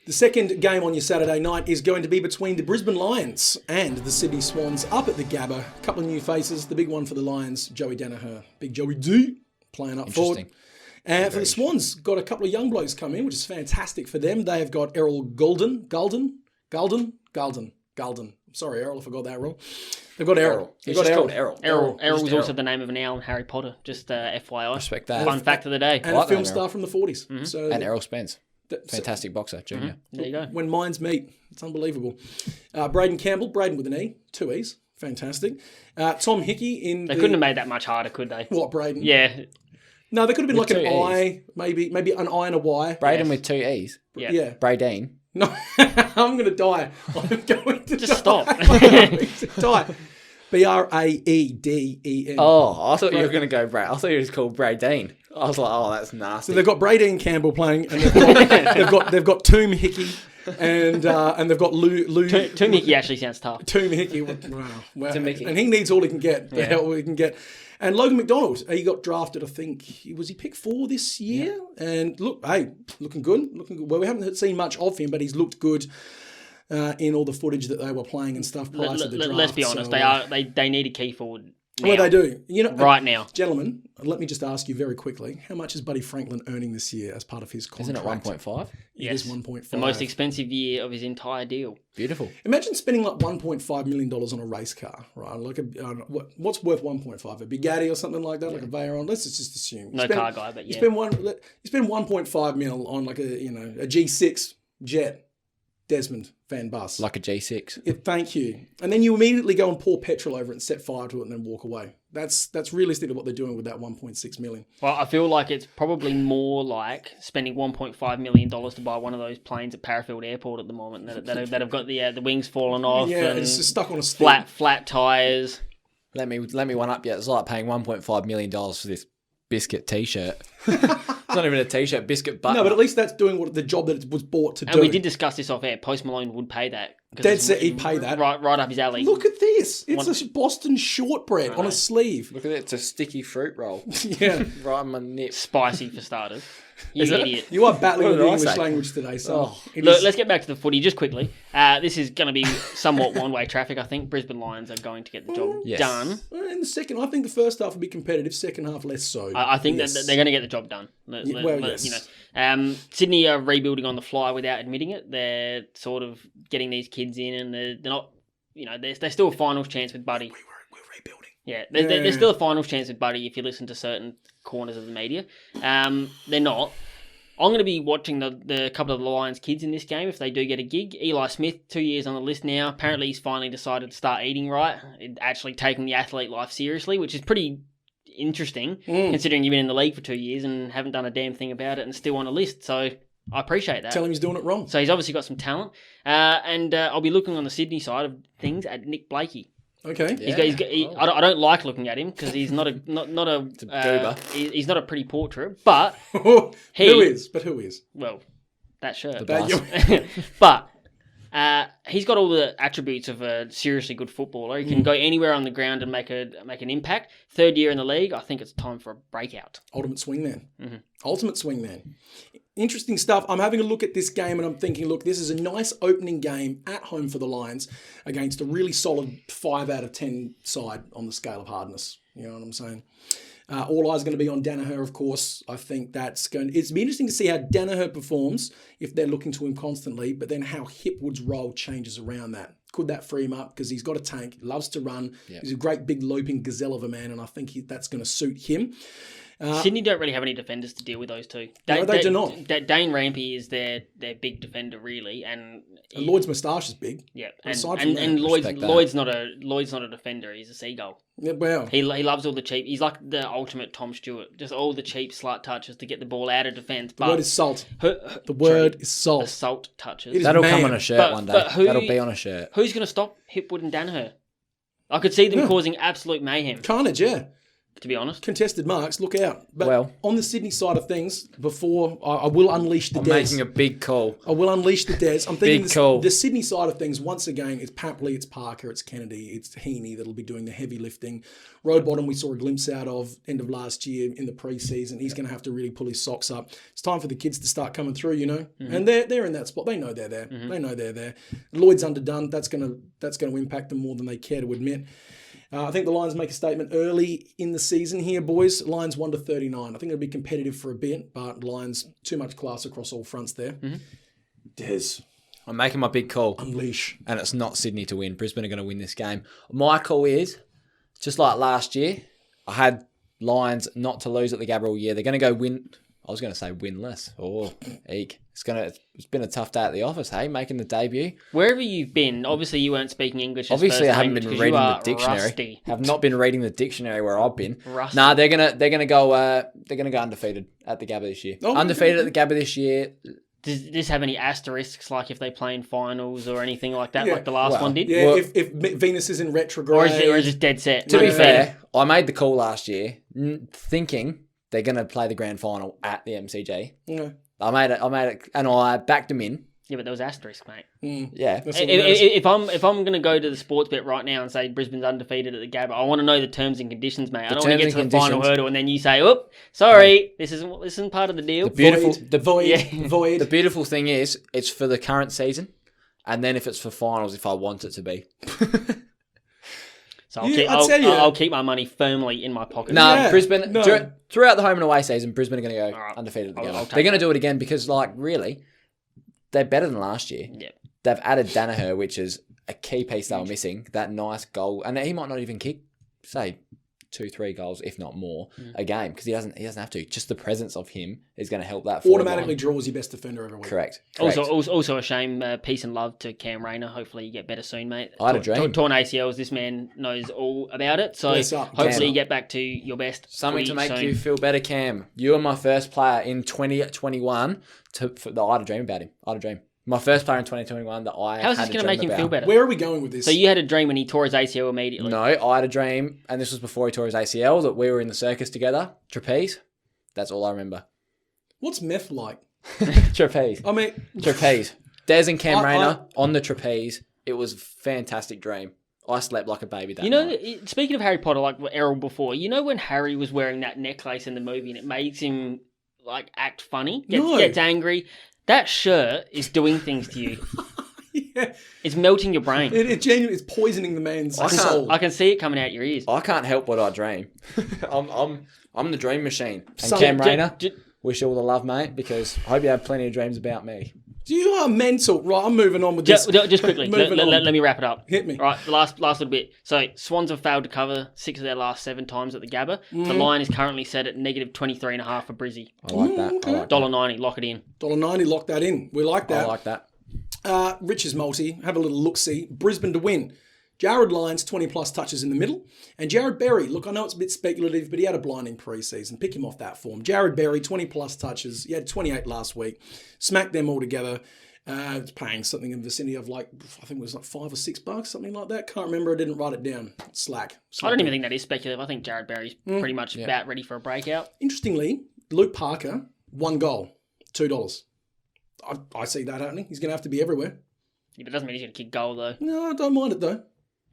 The second game on your Saturday night is going to be between the Brisbane Lions and the Sydney Swans up at the Gabba. A couple of new faces. The big one for the Lions, Joey Daniher. Big Joey D playing up forward. And for the Swans, got a couple of young blokes come in, which is fantastic for them. They have got Errol Golden. Sorry, Errol, I forgot that role. They've got Errol. They've got Errol. Errol was also the name of an owl in Harry Potter. Just FYI. Respect that. Fun fact of the day. And a film star from the 40s. Mm-hmm. So, and Errol Spence. Fantastic boxer, junior. Mm-hmm. There you go. When minds meet, it's unbelievable. Braden Campbell, Braden with an E, 2 E's, fantastic. Tom Hickey in. They couldn't have made that much harder, could they? What, Braden? Yeah. No, they could have been with like an E's. I, maybe an I and a Y. Braden with 2 E's. Yeah. Braden. No, I'm going to die. I'm going to Just die. stop. I'm going to die. Braeden. Oh, I thought you were going to go Brad. I thought you was called Braden. I was like, oh, that's nasty. So they've got Braden Campbell playing, and they've got Tomb Hickey, and they've got Lou. Tomb Hickey actually sounds tough. Tomb Hickey, wow. Tomb Hickey. And he needs all he can get. The hell he can get. And Logan McDonald, he got drafted. I think was he picked 4 this year? Yeah. And look, looking good. Well, we haven't seen much of him, but he's looked good. In all the footage that they were playing and stuff prior to the draft. Let's be honest, they need a key forward now. Well, they do. Right now. Gentlemen, let me just ask you very quickly, how much is Buddy Franklin earning this year as part of his contract? Isn't it 1.5? It is 1.5. The most expensive year of his entire deal. Beautiful. Imagine spending like $1.5 million on a race car, right? Like what's worth 1.5? A Bugatti or something like that, like a Veyron. Let's just assume. Car guy, but yeah. You spend 1.5 mil on like a G6 jet. Desmond Van Bus. Like a G6. Yeah, thank you. And then you immediately go and pour petrol over it and set fire to it and then walk away. That's realistically what they're doing with that 1.6 million. Well, I feel like it's probably more like spending $1.5 million to buy one of those planes at Parafield Airport at the moment that have got the wings falling off. Yeah, and it's just stuck on a stick. Flat tyres. Let me one up yet. It's like paying $1.5 million for this biscuit T-shirt. It's not even a T-shirt, biscuit button. No, but at least that's doing the job that it was bought to do. And we did discuss this off air. Post Malone would pay that. Dead set, he'd pay that. Right up his alley. Look at this. It's a Boston shortbread on a sleeve. Look at it. It's a sticky fruit roll. Yeah. Right on my nip. Spicy for starters. You idiot. You are battling with the English language today, so. Look, let's get back to the footy just quickly. This is going to be somewhat one-way traffic, I think. Brisbane Lions are going to get the job done. In the second, I think the first half will be competitive, second half less so. I think that they're going to get the job done. Yes. Sydney are rebuilding on the fly without admitting it. They're sort of getting these kids in and they're not, they're still a finals chance with Buddy. We're rebuilding. Yeah, there's still a finals chance with Buddy if you listen to certain corners of the media. They're not. I'm going to be watching the couple of the Lions kids in this game if they do get a gig. Eli Smith, 2 years on the list now. Apparently he's finally decided to start eating right, actually taking the athlete life seriously, which is pretty interesting considering you've been in the league for 2 years and haven't done a damn thing about it and still on a list. So I appreciate that. Tell him he's doing it wrong. So he's obviously got some talent. And I'll be looking on the Sydney side of things at Nick Blakey. Okay. Yeah. I don't like looking at him because he's not a he's not a pretty portrait, but who is? Well, that shirt. The But he's got all the attributes of a seriously good footballer. He can go anywhere on the ground and make an impact. 3rd year in the league, I think it's time for a breakout. Ultimate swingman. Mm-hmm. Ultimate swingman. Interesting stuff. I'm having a look at this game and I'm thinking, look, this is a nice opening game at home for the Lions against a really solid 5 out of 10 side on the scale of hardness. You know what I'm saying? All eyes going to be on Daniher, of course. I think it's be interesting to see how Daniher performs if they're looking to him constantly, but then how Hipwood's role changes around that. Could that free him up? Because he's got a tank, he loves to run. Yep. He's a great big loping gazelle of a man, and I think that's going to suit him. Sydney don't really have any defenders to deal with those two. No, they do not. Dane Rampy is their big defender, really, and Lloyd's moustache is big. Yeah, and Lloyd's not a defender. He's a seagull. Yeah, well, he loves all the cheap. He's like the ultimate Tom Stewart, just all the cheap slut touches to get the ball out of defence. The word is salt. The word is salt. The salt touches. That'll come on a shirt one day. That'll be on a shirt. Who's going to stop Hipwood and Daniher? I could see them causing absolute mayhem. Carnage, yeah. to be honest. Contested marks, look out. But Well- on the Sydney side of things, before I will unleash the I'm Des. making a big call. I will unleash the Des. I'm thinking Big call. the Sydney side of things, once again, it's Papley, it's Parker, it's Kennedy, it's Heaney that'll be doing the heavy lifting. Roadbottom we saw a glimpse out of end of last year in the preseason. He's going to have to really pull his socks up. It's time for the kids to start coming through, And they're in that spot. They know they're there. They know they're there. Lloyd's underdone. That's going to impact them more than they care to admit. I think the Lions make a statement early in the season here, boys. Lions 1-39. I think it'll be competitive for a bit, but Lions too much class across all fronts there. Des, I'm making my big call. unleash. And it's not Sydney to win. Brisbane are going to win this game. My call is, just like last year, I had Lions not to lose at the Gabba all year. They're going to go win. I was going to say winless. Oh, eek. It's been a tough day at the office, hey, making the debut. Wherever you've been, obviously you weren't speaking English. As Obviously, first I haven't language been 'cause reading you the are dictionary. rusty. Have not been reading the dictionary where I've been. Rusty. Nah, they're gonna go undefeated at the Gabba this year. Oh, Undefeated at the Gabba this year. Does this have any asterisks, like if they play in finals or anything like that, Yeah. like the last one did? Yeah, Well- if Venus is in retrograde. Or is it just dead set? To be Undefeated? fair, I made the call last year, thinking they're gonna play the grand final at the MCG. Yeah. I made it, and I backed them in. Yeah, but there was asterisk, mate. Yeah, That's what matters. If I'm going to go to the sports bet right now and say Brisbane's undefeated at the Gabba, I want to know the terms and conditions, mate. I don't want to terms get to and the final conditions. hurdle and then you say, "Oh, sorry, this isn't part of the deal." The beautiful, Void. Yeah. Void. the beautiful thing is, it's for the current season, and then if it's for finals, if I want it to be. So Yeah, I'll tell you. I'll keep my money firmly in my pocket. No, Yeah, Brisbane no. throughout the home and away season, Brisbane are going to go Alright. undefeated at the I'll Gabba. take They're going to that. do it again because, really, they're better than last year. Yeah. They've added Daniher, which is a key piece they were missing. That nice goal, and he might not even kick, say, 2-3 goals, if not more, a game because he doesn't have to. Just the presence of him is going to help that forward Automatically line. draws your best defender every week. Correct. Also a shame. Peace and love to Cam Rayner. Hopefully you get better soon, mate. I had a dream. Torn ACLs. This man knows all about it. So Bless up, hopefully Cam. you get back to your best. Something to footy make soon. you feel better, Cam. You were my first player in 2021 I had a dream about him. I had a dream. My first player in 2021 that I How's had this a going to dream make him about. feel better? Where are we going with this? So you had a dream when he tore his ACL immediately. No, I had a dream, and this was before he tore his ACL, that we were in the circus together. Trapeze. That's all I remember. What's meth like? Trapeze. I mean, Trapeze. Des and Cam I- Rayner on the trapeze. It was a fantastic dream. I slept like a baby that You know, night. speaking of Harry Potter, like what Errol before, you know when Harry was wearing that necklace in the movie and it makes him like act funny, No. gets angry. That shirt is doing things to you. yeah, It's melting your brain. it genuinely is poisoning the man's I can't- soul. I can see it coming out your ears. I can't help what I dream. I'm the dream machine. And Some- Cam Rayner, J- wish you all the love, mate, because I hope you have plenty of dreams about me. You are mental. Right, I'm moving on with this. Just quickly, Moving on. let me wrap it up. Hit me. Right, the last little bit. So, Swans have failed to cover 6 of their last 7 times at the Gabba. Mm-hmm. The line is currently set at negative 23.5 for Brizzy. I like that. I like that. $1.90, lock it in. $1.90, lock that in. We like I that. like that. Rich's multi, have a little look-see. Brisbane to win. Jared Lyons, 20-plus touches in the middle. And Jared Berry, look, I know it's a bit speculative, but he had a blinding preseason. Pick him off that form. Jared Berry, 20-plus touches. He had 28 last week. Smacked them all together. It's paying something in the vicinity of I think it was like $5 or $6, something like that. Can't remember. I didn't write it down. Slack. I don't even think that is speculative. I think Jared Berry's pretty much about ready for a breakout. Interestingly, Luke Parker, 1 goal, $2. I see that happening. He's going to have to be everywhere. Yeah, but it doesn't mean he's going to kick goal, though. No, I don't mind it, though.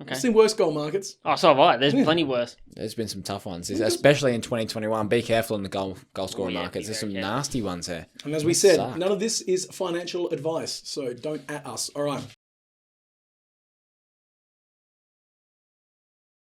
Okay. I've seen worse goal markets. Oh, so have I. There's plenty worse. There's been some tough ones, especially in 2021. Be careful in the goal scoring yeah, markets. be There's some very careful. nasty ones there. And as we said, Suck. none of this is financial advice, so don't at us. All right.